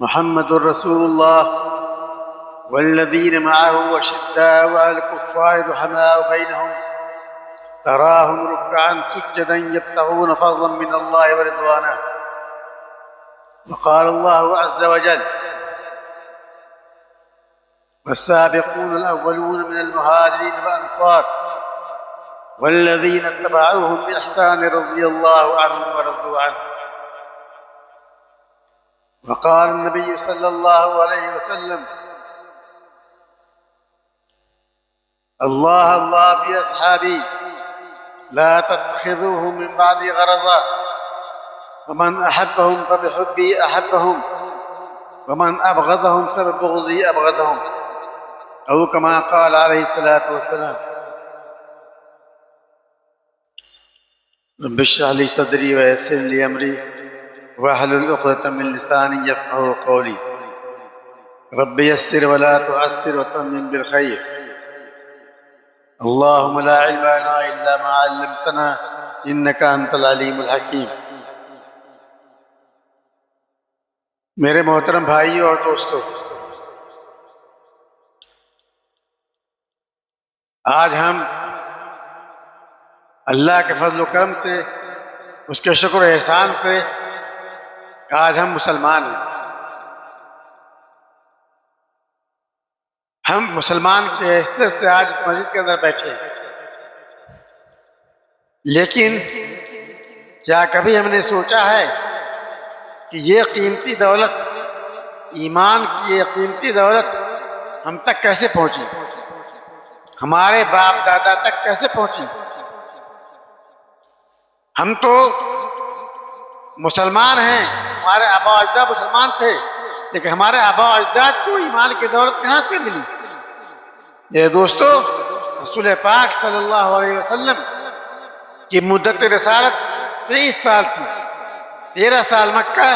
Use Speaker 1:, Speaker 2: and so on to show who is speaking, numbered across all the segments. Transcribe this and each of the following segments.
Speaker 1: محمد رسول الله والذين معه أشداء على الكفار رحماء بينهم تراهم ركعا سجدا يبتغون فضلا من الله ورضوانه. وقال الله عز وجل: والسابقون الأولون من المهاجرين والأنصار والذين اتبعوهم بإحسان رضي الله عنهم ورضوا عنه. وقال النبي صلى الله عليه وسلم: الله الله في أصحابي لا تتخذوهم من بعدي غرضا ومن أحبهم فبحبي أحبهم ومن أبغضهم فببغضي أبغضهم، أو كما قال عليه الصلاة والسلام. رب اشرح لي صدري ويسر لي أمري واحلل عقدة من لساني يفقهوا قولي. رب يسر ولا تعسر وتمم بالخير. اللهم لا علم لنا إلا ما علمتنا إنك أنت العليم الحكيم. میرے محترم بھائیو اور دوستو، آج ہم اللہ کے فضل و کرم سے، اس کے شکر و احسان سے آج ہم مسلمان ہیں. ہم مسلمان کے حیثیت سے آج مسجد کے اندر بیٹھے ہیں. لیکن کیا کبھی ہم نے سوچا ہے کہ یہ قیمتی دولت، ایمان کی یہ قیمتی دولت ہم تک کیسے پہنچی، ہمارے باپ دادا تک کیسے پہنچی؟ ہم تو مسلمان ہیں، ہمارے آبا و اجداد مسلمان تھے، لیکن ہمارے آبا و اجداد کو ایمان کی دولت کہاں سے ملی؟ میرے دوستو، رسول پاک صلی اللہ علیہ وسلم کی مدت رسالت 23 سال تھی. 13 سال مکہ،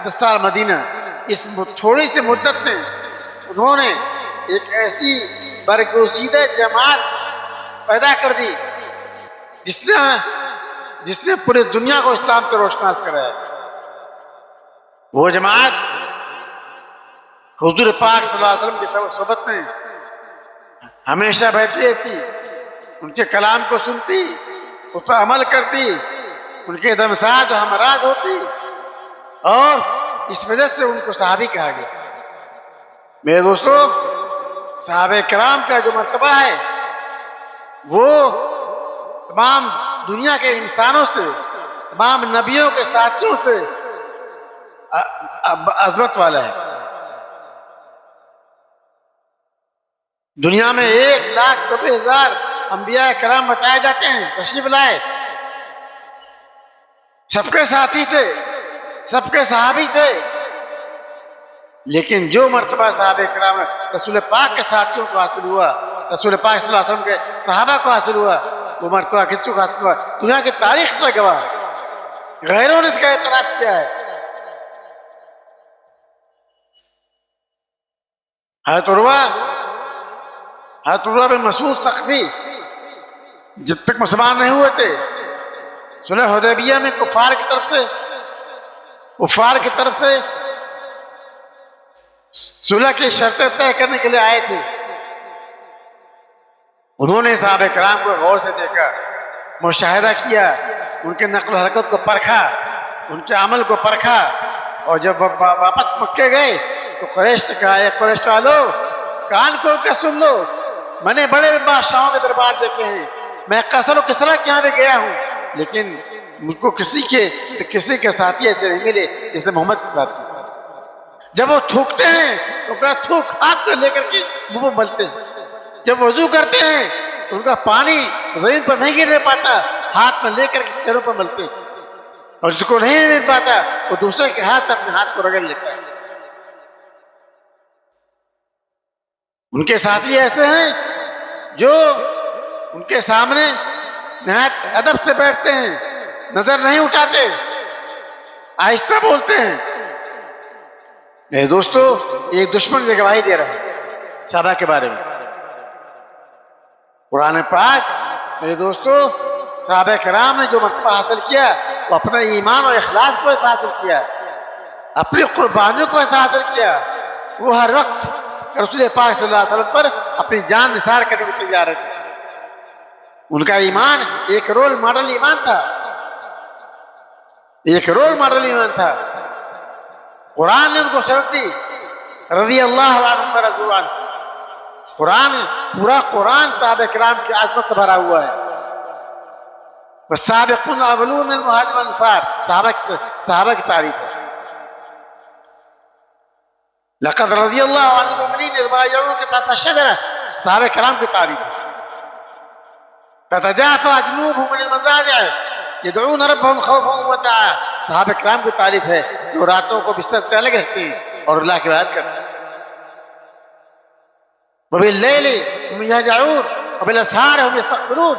Speaker 1: 10 سال مدینہ. اس تھوڑی سی مدت میں انہوں نے ایک ایسی برگزیدہ جماعت پیدا کر دی جس نے پوری دنیا کو اسلام سے روشناس کرایا. وہ جماعت حضور پاک صلی اللہ علیہ وسلم کی صحبت میں ہمیشہ بیٹھی رہتی، ان کے کلام کو سنتی، اس پر عمل کرتی، ان کے دم ساز و ہمراز ہوتی، اور اس وجہ سے ان کو صحابی کہا گیا. میرے دوستو، صحابہ کرام کا جو مرتبہ ہے وہ تمام دنیا کے انسانوں سے، تمام نبیوں کے ساتھیوں سے عظمت والا ہے. دنیا میں 1,90,000 انبیاء کرام بتائے جاتے ہیں، تشریف لائے. سب کے ساتھی تھے، سب کے صحابی تھے، لیکن جو مرتبہ صحابہ کرام رسول پاک کے ساتھیوں کو حاصل ہوا، رسول پاک صلی اللہ علیہ وسلم کے صحابہ کو حاصل ہوا، وہ مرتبہ کس کو حاصل ہوا؟ دنیا کی تاریخ سے گواہ ہے. غیروں نے اس کا اعتراف کیا ہے. حضرت عروہ بن مسعود ثقفی جب تک مسلمان نہیں ہوئے تھے، صلح حدیبیہ میں کفار کی طرف سے صلح کی شرطیں طے کرنے کے لیے آئے تھے. انہوں نے صحابہ کرام کو غور سے دیکھا، مشاہدہ کیا، ان کے نقل و حرکت کو پرکھا، ان کے عمل کو پرکھا، اور جب واپس مکے گئے تو قریش سے کہا: اے قریش والو، کان کھول کے سن لو، میں نے بڑے بادشاہوں کے دربار دیکھے ہیں، میں قیصر و کسریٰ کے یہاں بھی گیا ہوں، لیکن مجھ کو کسی کے ساتھی ایسے نہیں ملے جیسے محمد کے ساتھی. جب وہ تھوکتے ہیں تو ان کا تھوک ہاتھ میں لے کر کے منہ میں ملتے ہیں. جب وضو کرتے ہیں تو ان کا پانی زمین پر نہیں گرنے پاتا، ہاتھ میں لے کر کے چہروں پر ملتے ہیں، اور جس کو نہیں مل پاتا وہ دوسرے کے ہاتھ سے اپنے ہاتھ کو رگڑ لیتا ہے. ان کے ساتھی ایسے ہیں جو ان کے سامنے نہایت ادب سے بیٹھتے ہیں، نظر نہیں اٹھاتے، آہستہ بولتے ہیں. میرے دوستو، ایک دشمن سے گواہی دے رہا ہے صحابہ کے بارے میں. قرآن پاک، میرے دوستو، صحابہ کرام نے جو مرتبہ حاصل کیا وہ اپنا ایمان اور اخلاص پر حاصل کیا. اپنی قربانیوں کو ایسا حاصل کیا، وہ ہر وقت رسول پاک صلی اللہ علیہ وسلم پر اپنی جان نثار کرنے کو تیار تھے۔ ان کا ایمان ایک رول ماڈل ایمان تھا، ایک رول ماڈل ایمان تھا۔ قرآن نے ان کو شرط دی، رضی اللہ عنہم ورضوا عنہ۔ پورا قرآن صحابہ کرام کی عظمت سے بھرا ہوا ہے۔ والسابقون الاولون من المہاجرین والانصار، صحابہ کی تعریف ہے۔ لقد رضی اللہ عن المؤمنین اذ بایعوک تحت الشجرہ، صحابہ کرام کی تعریف ہے۔ تتجافى جنوبهم من المضاجع يدعون ربهم خوفا وطمعا، صحابہ کرام کی تعریف ہے جو راتوں کو بستر سے الگ رہتے ہیں اور اللہ کی عبادت کرتے ہیں۔ وباللیل هم یهجعون وبالاسحار هم یستغفرون،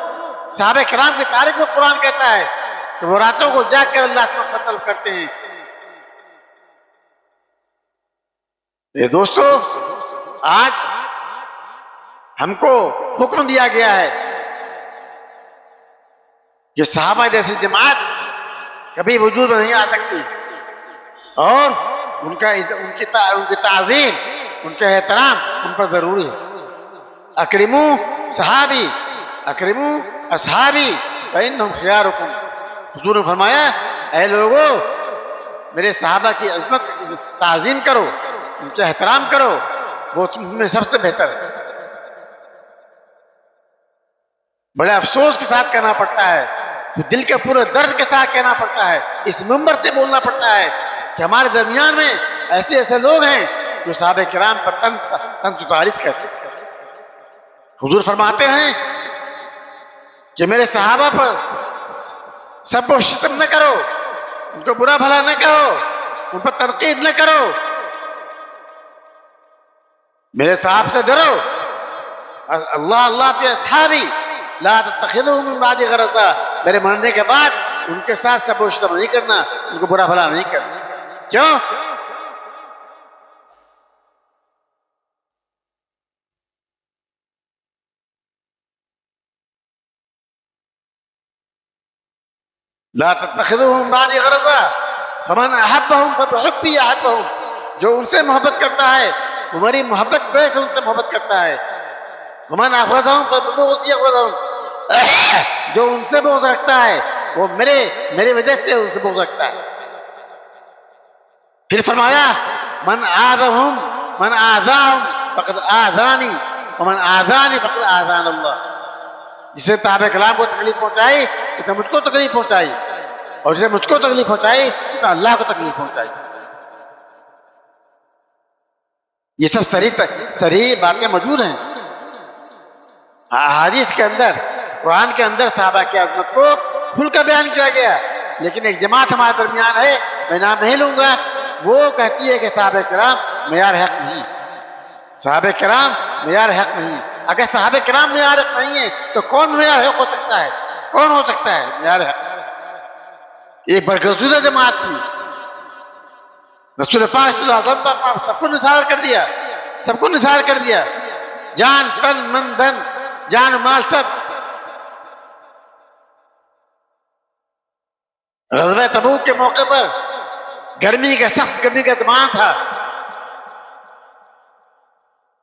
Speaker 1: صحابہ کرام کی تعریف میں قرآن کہتا ہے کہ وہ راتوں کو جاگ کر اللہ سے مغفرت طلب کرتے ہیں۔ یہ دوستو، آج ہم کو حکم دیا گیا ہے کہ صحابہ جیسی جماعت کبھی وجود میں نہیں آ سکتی، اور ان کی تعظیم، ان کے احترام ان پر ضروری ہے۔ اکرمو صحابی، اکرمو اصحابی فإنہم خیارکم، حضور نے فرمایا اے لوگو میرے صحابہ کی عظمت تعظیم کرو، ان کا احترام کرو، وہ تم میں سب سے بہتر ہے۔ بڑے افسوس کے ساتھ کہنا پڑتا ہے، دل کے پورے درد کے ساتھ کہنا پڑتا ہے، اس منبر سے بولنا پڑتا ہے کہ ہمارے درمیان میں ایسے لوگ ہیں جو صحابہ کرام پر تن تعریف کرتے ہیں۔ حضور فرماتے ہیں کہ میرے صحابہ پر سب و شتم نہ کرو، ان کو برا بھلا نہ کہو، ان پر تنقید نہ کرو، میرے صحابہ سے ڈرو۔ اللہ اللہ پہ اصحابی لا تتخذوا من بعد غرضا، میرے مرنے کے بعد ان کے ساتھ سب و شتم نہیں کرنا، ان کو برا بھلا نہیں کرنا۔ کیوں؟ لا تتخذوا من بعد غرضا فمن احبهم فبحبي احبهم، جو ان سے محبت کرتا ہے وہ میری محبت کی وجہ سے ان سے محبت کرتا ہے۔ ومن ابغضهم فببغضي ابغضهم، جو ان سے بغض رکھتا ہے وہ میرے وجہ سے ان سے بغض رکھتا ہے۔ پھر فرمایا من آذاهم فقد آذانی ومن آذانی فقد آذان اللہ، جسے صحابہ کلام کو تکلیف پہنچائی تو مجھ کو تکلیف پہنچائی، اور جسے مجھ کو تکلیف پہنچائی تو اللہ کو تکلیف پہنچائی۔ یہ سب صریح باتیں موجود ہیں حدیث کے اندر، قرآن کے اندر صحابہ کی عظمت کو کھل کر بیان کیا گیا۔ لیکن ایک جماعت ہمارے درمیان ہے، میں نام نہیں لوں گا، وہ کہتی ہے کہ صحابہ کرام معیار حق نہیں، صحابہ کرام معیار حق نہیں۔ اگر صحابہ کرام معیار حق نہیں ہے تو کون معیار حق ہو سکتا ہے؟ کون ہو سکتا ہے معیار حق؟ ایک برگزیدہ جماعت تھی، رسول پاک صلی اللہ علیہ وسلم پر سب کو نثار کر دیا، سب کو نثار کر دیا، جان تن من دھن، جان مال سب۔ غزوہ تبوک کے موقع پر سخت گرمی کا زمانہ تھا،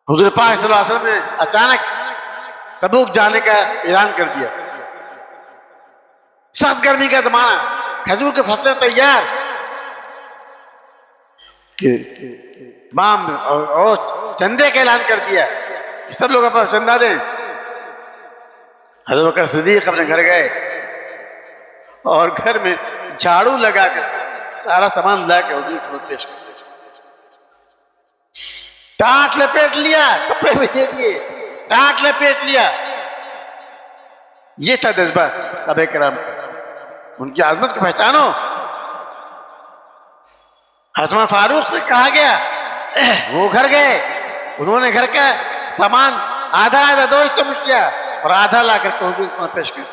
Speaker 1: حضور پاک صلی اللہ علیہ وسلم نے اچانک تبوک جانے کا اعلان کر دیا۔ سخت گرمی کا زمانہ، کھجور کے فصلیں تیار، تمام اور چندے کا اعلان کر دیا کہ سب لوگ اپنا چندہ دیں۔ حضرت بکر صدیق اپنے گھر گئے اور گھر میں جھاڑو لگا کر سارا سامان لا کے حضور کو پیش کر، ٹانٹ لپیٹ لیا، کپڑے بھی دے دیے، ٹانٹ لپیٹ لیا۔ یہ تھا جذبہ صحابہ کرام کا، ان کی عظمت کو پہچانو۔ حضرت عمر فاروق سے کہا گیا، وہ گھر گئے، انہوں نے گھر کا سامان آدھا دو حصوں میں کیا اور آدھا لا کر کے حضور کو پیش کیا۔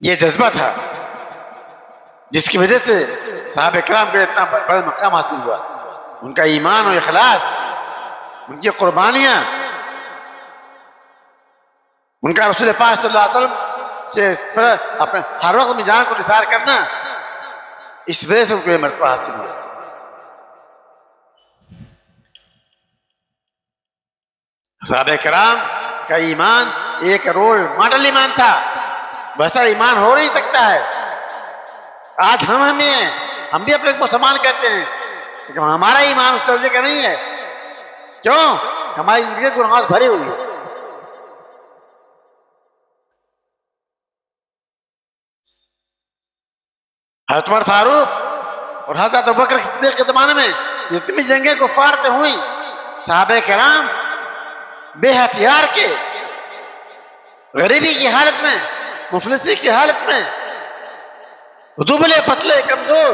Speaker 1: یہ جذبہ تھا جس کی وجہ سے صحابہ کرام کو اتنا بڑا مقام حاصل ہوا، ان کا ایمان و اخلاص، ان کی قربانیاں، ان کا رسول پاک صلی اللہ علیہ وسلم کے اپنے ہر وقت میں جان کو نثار کرنا، اس وجہ سے اس کو یہ مرتبہ حاصل ہوا. صحابہ کرام کا ایمان ایک رول ماڈل ایمان تھا. ویسا ایمان ہو نہیں سکتا ہے. آج ہم بھی اپنے کو مسلمان کہتے ہیں لیکن ہمارا ایمان اس درجے کا نہیں ہے. کیوں؟ ہماری زندگی گناہوں سے بھری ہوئی ہے. حضرت عمر فاروق اور حضرت ابوبکر صدیق کے زمانے میں جتنی جنگیں کفار سے ہوئی، صحابہ کرام بے ہتھیار کے، غریبی کی حالت میں، مفلسی کی حالت میں، دبلے پتلے کمزور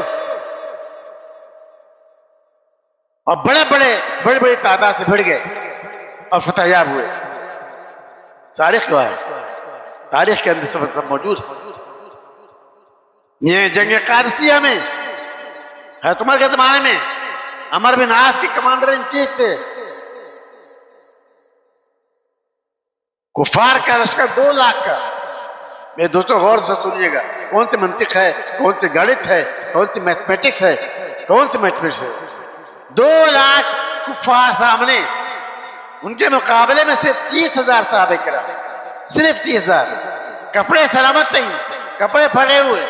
Speaker 1: اور بڑی تعداد سے بھڑ گئے اور فتح یاب ہوئے. تاریخ کیا ہے؟ تاریخ کے اندر سب موجود ہے. یہ جنگ قادسیہ میں حضرت عمر کے زمانے میں عمر بن عاص کے کمانڈر ان چیف تھے. کفار کا لشکر 2 لاکھ کا. میرے دوستوں غور سے سنیے گا، کون سی منطق ہے، کون سی گڑت ہے، کون سی میتھمیٹکس ہے، کون سی میتھمیٹکس ہے. 2 لاکھ کفار سامنے، ان کے مقابلے میں صرف 30,000 صحابہ کرام، صرف 30,000. کپڑے سلامت نہیں، کپڑے پھٹے ہوئے،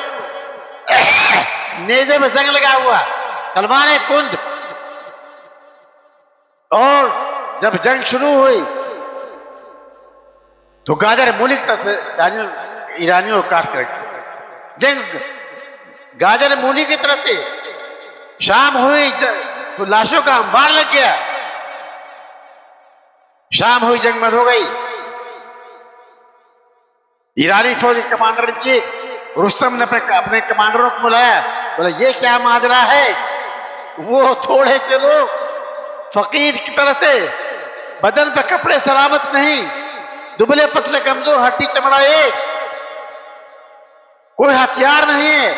Speaker 1: نیزے میں زنگ لگا ہوا، تلواریں کند. اور جب جنگ شروع ہوئی تو گاجر ملک تک سے ایرانیوں کو کاٹ کر جنگ گاجر مولی کی طرف سے. شام ہوئی تو لاشوں کا انبار لگ گیا. شام ہوئی، جنگ بند ہو گئی. ایرانی فوجی کمانڈر ان چیف رستم نے اپنے کمانڈروں کو بلایا، بولا یہ کیا ماجرا ہے؟ وہ تھوڑے سے لوگ فقیر کی طرح سے، بدن پہ کپڑے سلامت نہیں، دبلے پتلے کمزور، ہڈی چمڑا ایک، کوئی ہتھیار نہیں ہے،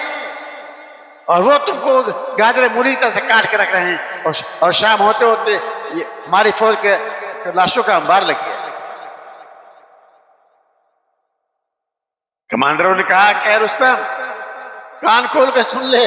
Speaker 1: اور وہ تم کو گاجر مولی طرح سے کاٹ کے رکھ رہے ہیں. اور شام ہوتے ہوتے یہ ہماری فوج کے لاشوں کا انبار لگ گیا. کمانڈروں نے کہا کہ رستم کان کھول کے سن لے،